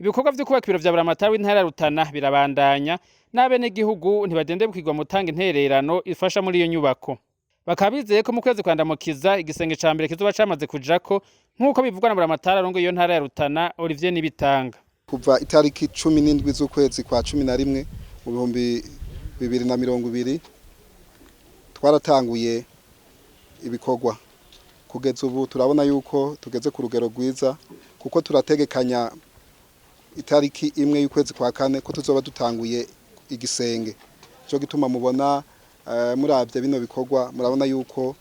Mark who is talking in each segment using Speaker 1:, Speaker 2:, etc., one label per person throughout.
Speaker 1: Ibikorwa vyo kubaka ibiro vya Buramatari w'intara Rutana birabandanya n'abenegihugu ntibadendebukirwa mu gutanga intererano ifasha muri iyo nyubako. Bakaba bizeye ko mu kwezi kwa Ndamukiza igisenge ca mbere kizoba camaze kujako nk'uko bivugwa na Buramatari arongoye iyo ntara ya Rutana Olivier NIBITANGA.
Speaker 2: Kuva itariki 17 z'ukwezi kwa 11 mu 2020 twaratanguye ibikorwa. Kugeza ubu turabona yuko tugeze ku rugero rwiza kuko turategekanya itariki imwe y'ukwezi kwa kane ko tuzoba dutanguye igisenge. Cyo gituma mubona muravye bino bikorwa murabona yuko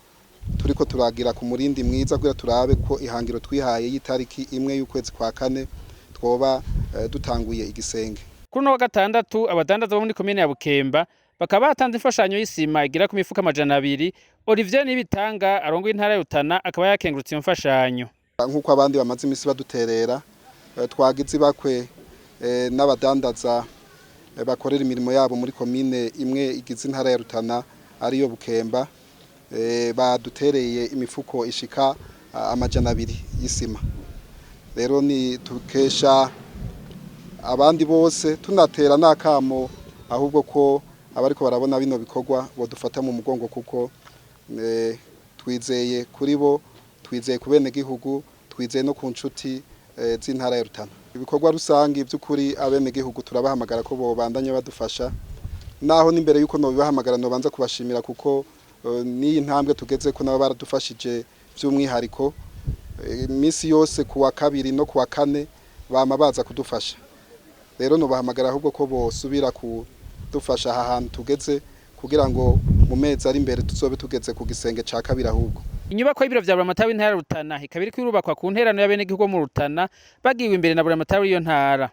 Speaker 2: turiko turagira ku murindi mwiza kugira turabe ko ihangiro twihaye y'itariki imwe y'ukwezi kwa kane twoba dutanguye igisenge.
Speaker 1: Kuri no gatandatu abadandaza bo muri Komine ya Bukemba bakaba batanze imfashanyo y'isima igira ku mifuko 200. Olivier NIBITANGA arongoye intara ya Rutana akaba yakengurutse iyo mfashanyo.
Speaker 2: Nkuko abandi bamaze imisi baduterera twagize bakwe n'abadandaza bakorera imirimo yabo muri komine imwe igize intara ya Rutana ariyo Bukemba badutereye imifuko ishika 200 y'isima. Rero ni tukesha abandi bose tunatera nakamo ahubwo ko abariko barabona bino bikorwa bodufata mu mugongo kuko twizeye kuri bo, twizeye kubene gihugu, twizeye no ku nshuti z'intara ya Rutana. Ibikorwa rusangi by'ukuri abene gihugu turabahamagara ko bobandanya badufasha, naho n'imbere yuko no bibahamagara no banza kubashimira kuko ni ntambwe tugeze ko nabo baradufashije by'umwihariko imisi yose kuwa kabiri no kuwa kane bama baza kudufasha. Rero no bahamagara ahubwo ko bosubira kudufasha aha hantu tugeze kugira ngo mu mezi ari imbere tuzobe tugeze ku gisenge ca kabiri ahubwo.
Speaker 1: Inyubakwa y'ibiro vya Buramatari w'intara Rutana ikaba iriko irubakwa ku nterano y'abenegihugu mu Rutana bagiwe imbere na Buramatari w'iyo ntara.